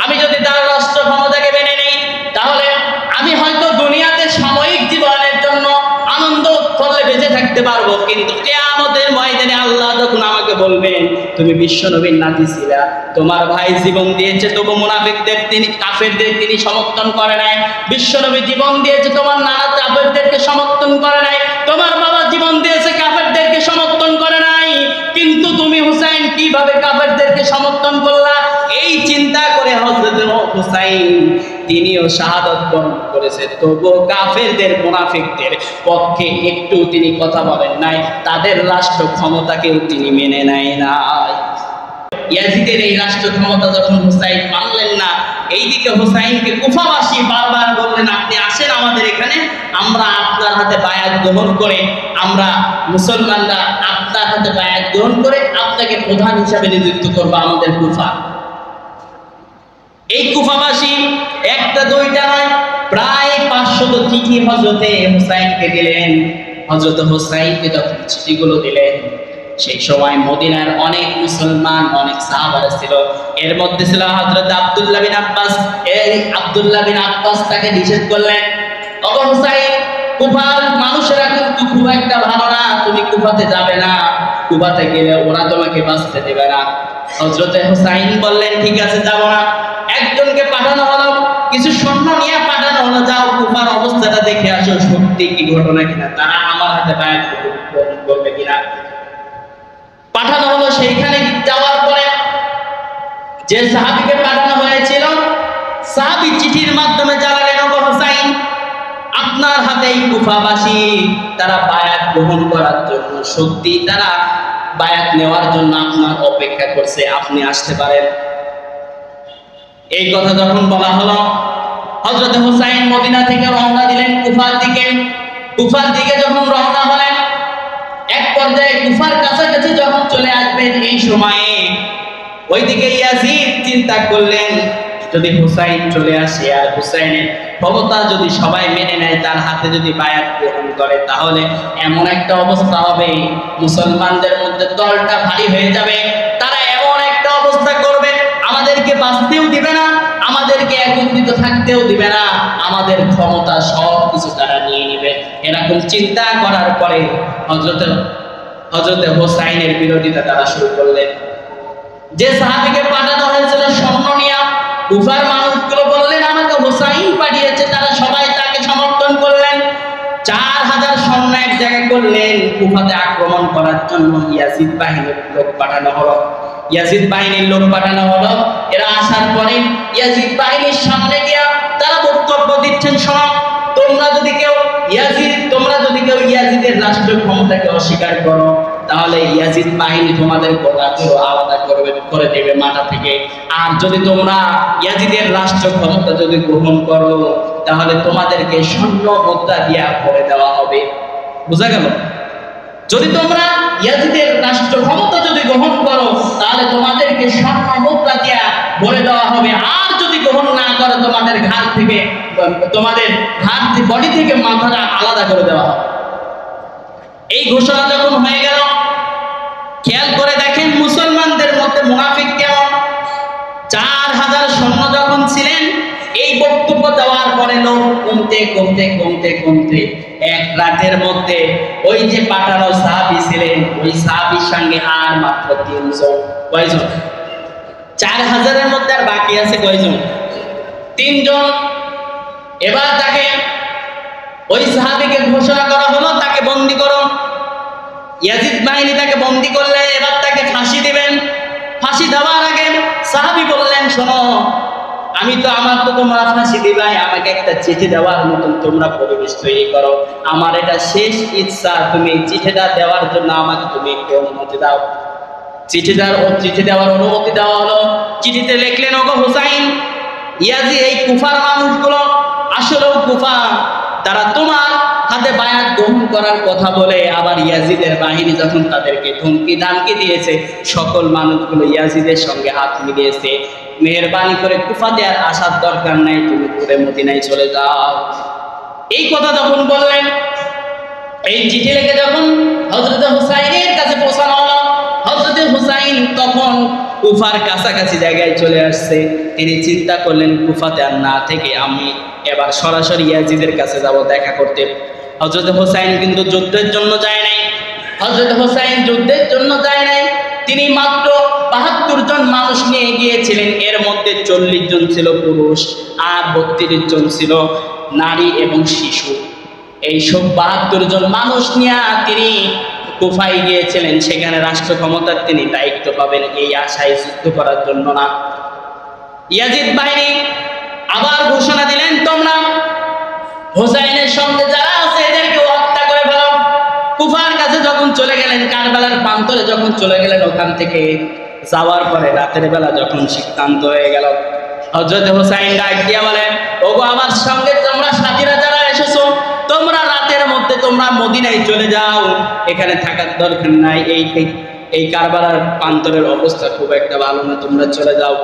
আমি যদি তার রাষ্ট্র ক্ষমতাকে মেনে নেই, তাহলে আমি হয়তো দুনিয়াতে সাময়িক জীবনের জন্য আনন্দ করলে বেঁচে থাকতে পারবো, কিন্তু কিয়ামতের ময়দানে আল্লাহ যখন আমাকে বলবেন তুমি বিশ্বনবীর নাতি ছিলা, তোমার ভাই জীবন দিয়েছে তবু মুনাফিকদের তিনি কাফেরদের তিনি সমর্থন করে নাই, বিশ্বনবী জীবন দিয়েছে তোমার নানা কাফেরদেরকে সমর্থন করে নাই, তোমার বাবা জীবন দিয়েছে কাফেরদেরকে সমর্থন করে নাই, কিন্তু তুমি হুসাইন কিভাবে কাফেরদেরকে সমর্থন করলা? এই চিন্তা করে হযরত হুসাইন তিনিও শাহাদাত বরণ করেছে, তবুও কাফেরদের মুনাফিকদের পক্ষে একটু তিনি কথা বলেন নাই, তাদের রাষ্ট্র ক্ষমতাকেও তিনি মেনে নেয় নাই। ইয়াজিদের এই রাষ্ট্র ক্ষমতা যখন হুসাইন মানলেন না, এইদিকে হুসাইনকে কুফাবাসী বারবার বললেন আপনি আসেন আমাদের এখানে, আমরা আপনার হাতে বায়াত গ্রহণ করে, আমরা মুসলমানরা আপনার হাতে বায়াত গ্রহণ করে আপনাকে প্রধান হিসাবে নিযুক্ত করবো আমাদের কুফা। এই কুফাবাসী একটা দুইটা নয়, প্রায় 500 চিঠি হযরতে হুসাইনকে দিলেন। হযরত হুসাইনকে যখন চিঠিগুলো দিলেন, সেই সময় মদিনার অনেক মুসলমান অনেক সাহাবারা ছিল, এর মধ্যে ছিল হযরত আব্দুল্লাহ বিন আব্বাস। এই আব্দুল্লাহ বিন আব্বাস তাকে নিষেধ করলেন, ওগো হুসাইন, কুফার মানুষেরা কিন্তু খুব একটা ভালো না, তুমি কুফাতে যাবে না, কুফাতে গেলে ওরা তোমাকে বাঁচতে দেবে না। হযরত হুসাইন বললেন ঠিক আছে যাব না। একজনকে পাঠানো হলো, কিছু সৈন্য নিয়ে পাঠানো হলো, যাও কুফার অবস্থাটা দেখে আসো, সত্যি কি ঘটনা কিনা, তারা আমার হাতে বায়াত গ্রহণ করবে কিনা। পাঠানো হলো, সেইখানে যাওয়ার পরে যে সাহাবীকে পাঠানো হয়েছিল, সাহাবী চিঠির মাধ্যমে জানালেন ওগো হুসাইন, আপনার হাতেই কুফাবাসী তারা বায়াত গ্রহণ করার জন্য, সত্যি তারা বায়াত নেওয়ার জন্য আপনার অপেক্ষা করছে, আপনি আসতে পারেন। এই কথা যখন বলা হলো, হযরত হুসাইন মদিনা থেকে রওনা দিলেন কুফার দিকে। কুফার দিকে যখন রওনা হলেন, এক পর্যায়ে কুফার কাছাকাছি যখন চলে আসবেন, এই সময়ে ওইদিকে ইয়াজিদ চিন্তা করলেন যদি হুসাইন চলে আসে আর হুসাইনের ক্ষমতা যদি সবাই মেনে নেয়, তার হাতে যদি বায়াত গ্রহণ করে, তাহলে এমন একটা অবস্থা হবে মুসলমানদের মধ্যে দলটা ভারী হয়ে যাবে, তারা এমন একটা অবস্থা করবে আমাদেরকে বাঁচতেও দিবে না, আমাদেরকে একত্রিত থাকতেও দিবে না, আমাদের ক্ষমতা সব কিছু তারা নিয়ে নেবে। এরকম চিন্তা করার পরে হযরত হুসাইনের বিরোধিতা তারা শুরু করলেন। যে সাহাবীকে পাঠানো হয়েছিল সৈন্য নিয়ে, কুফার মানুষগুলো বললেন আমাকে হুসাইন পাঠিয়েছে, তারা সবাই তাকে সমর্থন করলেন। 4000 সৈন্য এক জায়গায় করলেন, কুফাতে আক্রমণ করার জন্য ইয়াজিদ বাহিনীর লোক পাঠানো হলো। ইয়াজিদ বাহিনীর লোক পাঠানো হলো, এরা আসার পরে ইয়াজিদ বাহিনীর সামনে গিয়া তারা বক্তব্য দিচ্ছেন, শোনো, তোমরা যদি কেউ ইয়াজিদের রাষ্ট্র ক্ষমতাকে অস্বীকার করো, তাহলে ইয়াজিদ বাহিনী তোমাদের গোলাগুলো আলাদা করে দেবে মাথা থেকে, আর যদি তোমরা ইয়াজিদের রাষ্ট্র ক্ষমতা যদি গ্রহণ করো, তাহলে তোমাদেরকে স্বর্ণ মুদ্রা দিয়া ভরে দেওয়া হবে। বুঝা গেল? যদি তোমরা ইয়াজিদের রাষ্ট্র ক্ষমতা যদি গ্রহণ করো, তাহলে তোমাদেরকে স্বর্ণ মুদ্রা দিয়া ভরে দেওয়া হবে, আর যদি গ্রহণ না করো, তোমাদের বডি থেকে মাথাটা আলাদা করে দেওয়া হবে। এই ঘোষণা যখন হয়ে গেল, খেয়াল করে দেখেন মুসলমানদের মধ্যে মুনাফিক কেমন। 4000 সৈন্য যখন ছিলেন, এই বক্তব্য দেওয়ার পরে লোক কমতে এক রাতের মধ্যে ওই যে পাঠানো সাহাবী ছিলেন, ওই সাহাবীর সঙ্গে আর মাত্র 3 জন। কয়জন? 4000-এর মধ্যে আর বাকি আছে কয়জন? 3 জন। এবার তাকে ওই সাহাবীকে ঘোষণা করা হলো তাকে বন্দী করো। ইয়াজিদ বাহিনী তাকে বন্দী করলে এবার তাকে ফাঁসি দিবেন। ফাঁসি দেওয়ার আগে সাহাবী বললেন, শোনো, আমার তো তোমরা ফাঁসি দিবাই, আমাকে একটা চিঠি দেওয়ার মতন তোমরা পরিবেশ তৈরি করো, আমার এটা শেষ ইচ্ছা, তুমি চিঠিটা দেওয়ার জন্য আমাকে তুমি একটু অনুমতি দাও। চিঠি দেওয়ার অনুমতি দেওয়া হলো। চিঠিতে লিখলেন, ওগো হুসাইন, ইয়াজিদ এই কুফার মানুষগুলো আসলেও কুফা, তারা তোমার হাতে বায়াত গ্রহণ করার কথা বলে আবার ইয়াজিদের বাহিনী যখন তাদেরকে ধমকি ধামকি দিয়েছে, সকল মানুষগুলো ইয়াজিদের সঙ্গে হাত মিলিয়েছে, মেহেরবানি করে কুফাতে আর আসার দরকার নাই, তুমি ঘুরে মদিনায় চলে যাও। এই কথা যখন বললেন, এই চিঠি লিখে যখন হযরত হুসাইনের কাছে পৌঁছানো হলো, হযরত হুসাইন তখন কুফার কাছাকাছি জায়গায় চলে আসছে। তিনি চিন্তা করলেন কুফাতে আর না থেকে আমি এবার সরাসরি ইয়াজিদের কাছে যাব দেখা করতে। হযরত হুসাইন কিন্তু যুদ্ধের জন্য যায় নাই। হযরত হুসাইন যুদ্ধের জন্য যায় নাই, তিনি মাত্র ৭২ জন মানুষ নিয়ে গিয়েছিলেন। এর মধ্যে ৪০ জন ছিল পুরুষ আর ৩২ জন ছিল নারী এবং শিশু। এইসব ৭২ জন মানুষ নিয়ে তিনি কুফায় গিয়েছিলেন। সেখানে রাষ্ট্র ক্ষমতার তিনি দায়িত্ব পাবেন এই আশায় যুদ্ধ করার জন্য না। ইয়াজিদ বাহিনী আবার ঘোষণা দিলেন, তোমরা হুসাইনের সঙ্গে যারা আছে এদেরকে হত্যা করে ফেলো। কুফার কাছে যখন চলে গেলেন, কারবালার প্রান্তরে যখন চলে গেলেন, ওখান থেকে যাওয়ার পরে রাতের বেলা যখন সিদ্ধান্ত হয়ে গেল, হযরত হুসাইন ডাক দিয়া বলেন, ওগো আমার সঙ্গে তোমরা সাথীরা যারা এসেছো, তোমরা রাতের মধ্যে তোমরা মদিনায় চলে যাও, এখানে থাকার দরকার নাই। এই কারবালার প্রান্তরের অবস্থা খুব একটা ভালো না, তোমরা চলে যাও।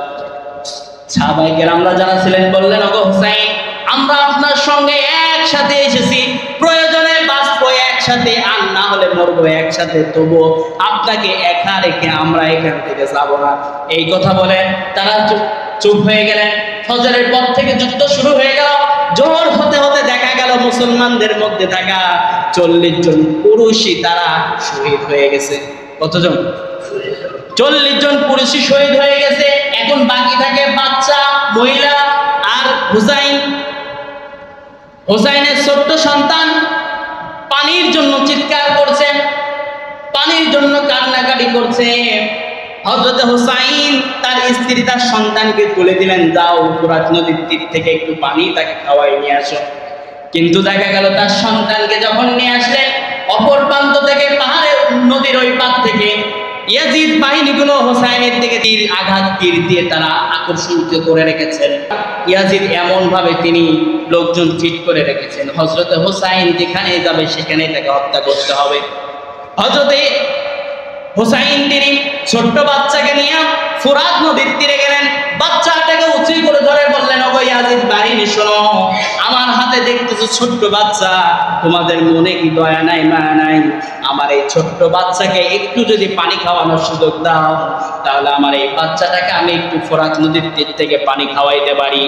সাহাবায়ে কেরামরা যারা ছিলেন বললেন, ওগো হুসাইন, আমরা আপনার সঙ্গে একসাথে এসেছি, প্রয়োজনে বাঁচবো একসাথে, আর না হলে মরবো একসাথে, তবুও আপনাকে একা রেখে আমরা এখান থেকে যাব না। এই কথা বলে তারা চুপ হয়ে গেলেন। ফজরের পর থেকে যুদ্ধ শুরু হয়ে গেল। জোহর হতে হতে দেখা গেল মুসলমানদের মধ্যে থাকা ৪০ জন পুরুষই তারা শহীদ হয়ে গেছে। কতজন? ৪০ জন পুরুষই শহীদ হয়ে গেছে। এখন বাকি থাকে বাচ্চা, মহিলা আর হুসাইন। হুসাইনের ছোট্ট সন্তান পানির জন্য চিৎকার করছে, পানির জন্য কান্নাকাটি করছে। হযরত হুসাইন তার স্ত্রী তার সন্তানকে তুলে দিলেন, যাও ফোরাত নদীর তীর থেকে একটু পানি তাকে খাওয়াই নিয়ে আসো। কিন্তু দেখা গেল তার সন্তানকে যখন নিয়ে আসলেন, অপর প্রান্ত থেকে পাহাড়ে নদীর ওই পার থেকে ইয়াজিদ বাহিনীগুলো হুসাইনের দিকে তীর দিয়ে তারা আকর্ষণ করে রেখেছেন। ইয়াজিদ এমন ভাবে তিনি লোকজন ঠিক করে রেখেছেন, হযরত হুসাইন যেখানে যাবে সেখানে তাকে হত্যা করতে হবে। হযরত হুসাইন তিনি ছোট্ট বাচ্চাকে নিয়ে ফোরাত নদীর তীরে গেলেন। বাচ্চাটাকে উঁচু করে ধরে বললেন, ওগো ইয়াজিদ বাহিনী শোনো, আমার হাতে দেখতেছো ছোট্ট বাচ্চা, তোমাদের মনে কি দয়া নাই, মায়া নাই? আমার এই ছোট্ট বাচ্চাকে একটু যদি পানি খাওয়ানোর সুযোগ দাও, তাহলে আমার এই বাচ্চাটাকে আমি একটু ফোরাত নদীর তীর থেকে পানি খাওয়াইতে পারি।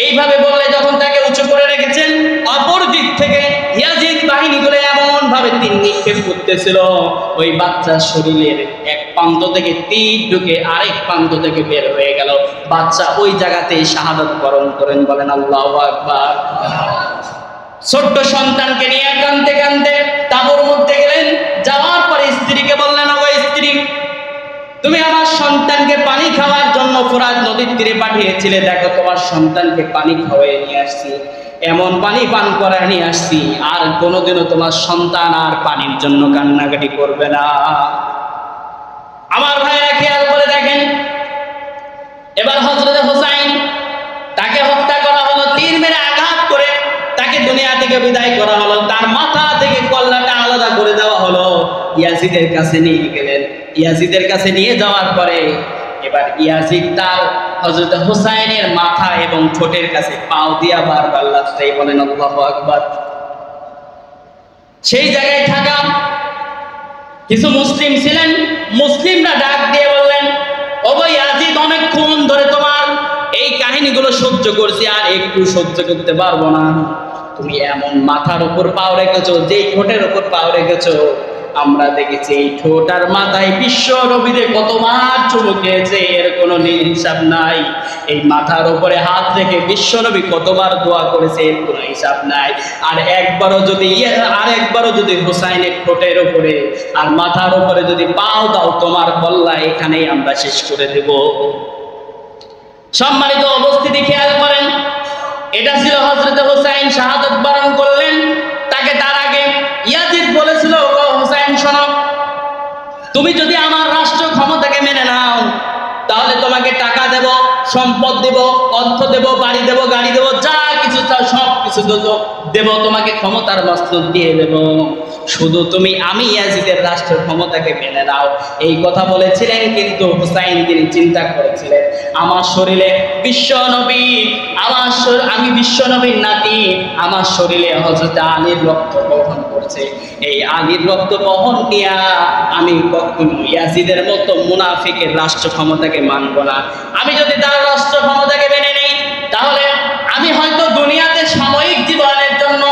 এইভাবে বলে যখন তাকে উঁচু করে রেখেছেন, অপর দিক থেকে ইয়াজিদ বাহিনীগুলো এমন ভাবে তীর নিক্ষেপ করতেছিল, ওই বাচ্চার শরীরের এক প্রান্ত থেকে তীর ঢুকে আরেক প্রান্ত থেকে বের হয়ে গেল। বাচ্চা ওই জায়গাতেই শাহাদাত বরণ করেন। বলেন আল্লাহু আকবার। ছোট্ট সন্তানকে নিয়ে কাঁদতে কাঁদতে তাঁবুর মধ্যে গেলেন। যাওয়ার পরে স্ত্রীকে বললেন, ওগো স্ত্রী, তুমি আমার সন্তানকে পানি খাওয়ার জন্য ফোরাত নদীর তীরে পাঠিয়েছিলে, দেখো তোমার সন্তানকে পানি খাওয়াই নিয়ে আসছি, এমন পানি পান করায় নিয়ে আসছি, আর কোনোদিনও তোমার সন্তান আর পানির জন্য কান্নাকাটি করবে না। আমার ভাইরা খেয়াল করে দেখেন, এবার হযরত হুসাইন তাকে হত্যা করা হলো, তীর মেরে আঘাত করে তাকে দুনিয়া থেকে বিদায় করা হলো, তার মাথা থেকে কল্লাটা আলাদা করে দেওয়া হলো। ইয়াজিদের কাছে নিয়ে গেলেন। ইয়াজিদের কাছে নিয়ে যাওয়ার পরে এবার ইয়াজিদ তার হযরত হুসাইনের মাথা এবং ঠোঁটের কাছে পাও দিয়া বারবার লাথি। বলেন আল্লাহু আকবার। সেই জায়গায় থাকা কিছু মুসলিম ছিলেন, মুসলিমরা ডাক দিয়ে বললেন, ওগো ইয়াজিদ, অনেকক্ষণ ধরে তোমার এই কাহিনীগুলো সহ্য করছি, আর একটু সহ্য করতে পারবো না। তুমি এমন মাথার উপর পাও রেখেছো, যেই ঠোঁটের উপর পাও রেখেছো, আমরা দেখেছি এই ঠোঁট আর মাথায় বিশ্ব নবীদের কতবার চুমু খেয়েছে, এর কোনো হিসাব নাই। এই মাথার উপরে হাত রেখে বিশ্ব নবী কতবার দোয়া করেছে, এর কোনো হিসাব নাই। আর একবারও যদি হুসাইনের ঠোঁটের উপরে আর মাথার উপরে যদি পাও দাও, তোমার কল্লা এখানেই আমরা শেষ করে দেব। সম্মানিত উপস্থিতি, খেয়াল করেন, এটা ছিল হযরত হুসাইন শাহাদাত বরণ করলেন। তাকে তার আগে ইয়াজিদ বলেছিল, ওগো হুসাইন শোনো, তুমি যদি আমার রাষ্ট্র ক্ষমতাকে মেনে নাও, তাহলে তোমাকে টাকা দেব, সম্পদ দেব, অর্থ দেব, বাড়ি দেব, গাড়ি দেব, যা কিছু চাও সব কিছু দেব, তোমাকে ক্ষমতার বস্ত্র দিয়ে দেব, শুধু তুমি আমি ইয়াজিদের রাষ্ট্র ক্ষমতাকে মেনে নাও। এই কথা বলেছিলেন, কিন্তু হুসাইন তিনি চিন্তা করেছিলেন, আমার শরীরে বিশ্ব নবী, আমি বিশ্ব নবীর নাতি, আমার শরীরে হযরত আলীর রক্ত বহন করছে। হচ্ছে এই আলীর রক্ত বহন দিয়া আমি কখনো ইয়াজিদের মতো মুনাফিকের রাষ্ট্র ক্ষমতাকে মানব না। আমি যদি তার রাষ্ট্র ক্ষমতাকে মেনে নেই তাহলে আমি হয়তো দুনিয়াতে সাময়িক জীবনের জন্য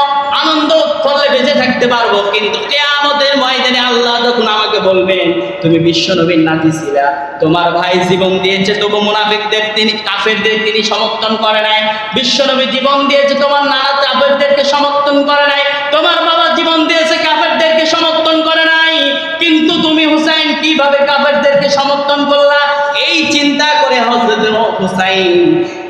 আনন্দ করলে বেঁচে থাকতে পারবো, কিন্তু কিয়ামতের ময়দানে আল্লাহ যখন আমাকে বলবেন তুমি বিশ্বনবীর নাতি ছিলা, তোমার ভাই জীবন দিয়েছে তবু মুনাফিকদের তিনি কাফেরদের তিনি সমর্থন করে নাই, বিশ্বনবী জীবন দিয়েছে তোমার নানা কাফেরদেরকে সমর্থন করে নাই, তোমার বাবা জীবন দিয়েছে কাফেরদেরকে সমর্থন করে নাই, কিন্তু তুমি হুসাইন কিভাবে কাফেরদেরকে সমর্থন করলা? এই চিন্তা করে হযরত হুসাইন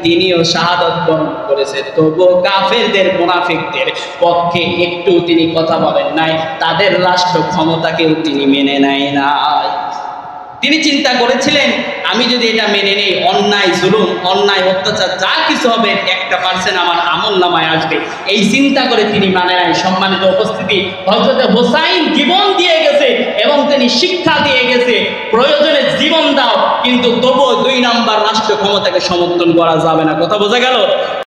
তিনিও শাহাদাত বরণ করেছে, তবুও কাফেরদের মুনাফিকদের পক্ষে একটু তিনি কথা বলেন নাই, তাদের রাষ্ট্র ক্ষমতাকেও তিনি মেনে নেয় নাই। তিনি চিন্তা করেছিলেন আমি যদি এটা মেনে নেই অন্যায় জুলুম অন্যায় অত্যাচার যা কিছু হবে 1% আমার আমল নামায় আসবে, এই চিন্তা করে তিনি মানে নাই। সম্মানিত উপস্থিতি, হযরত হুসাইন জীবন দিয়ে গেছে এবং তিনি শিক্ষা দিয়ে গেছে প্রয়োজনে জীবন দাও, কিন্তু তবুও 2 নাম্বার রাষ্ট্র ক্ষমতাকে সমর্থন করা যাবে না। কথা বোঝা গেল?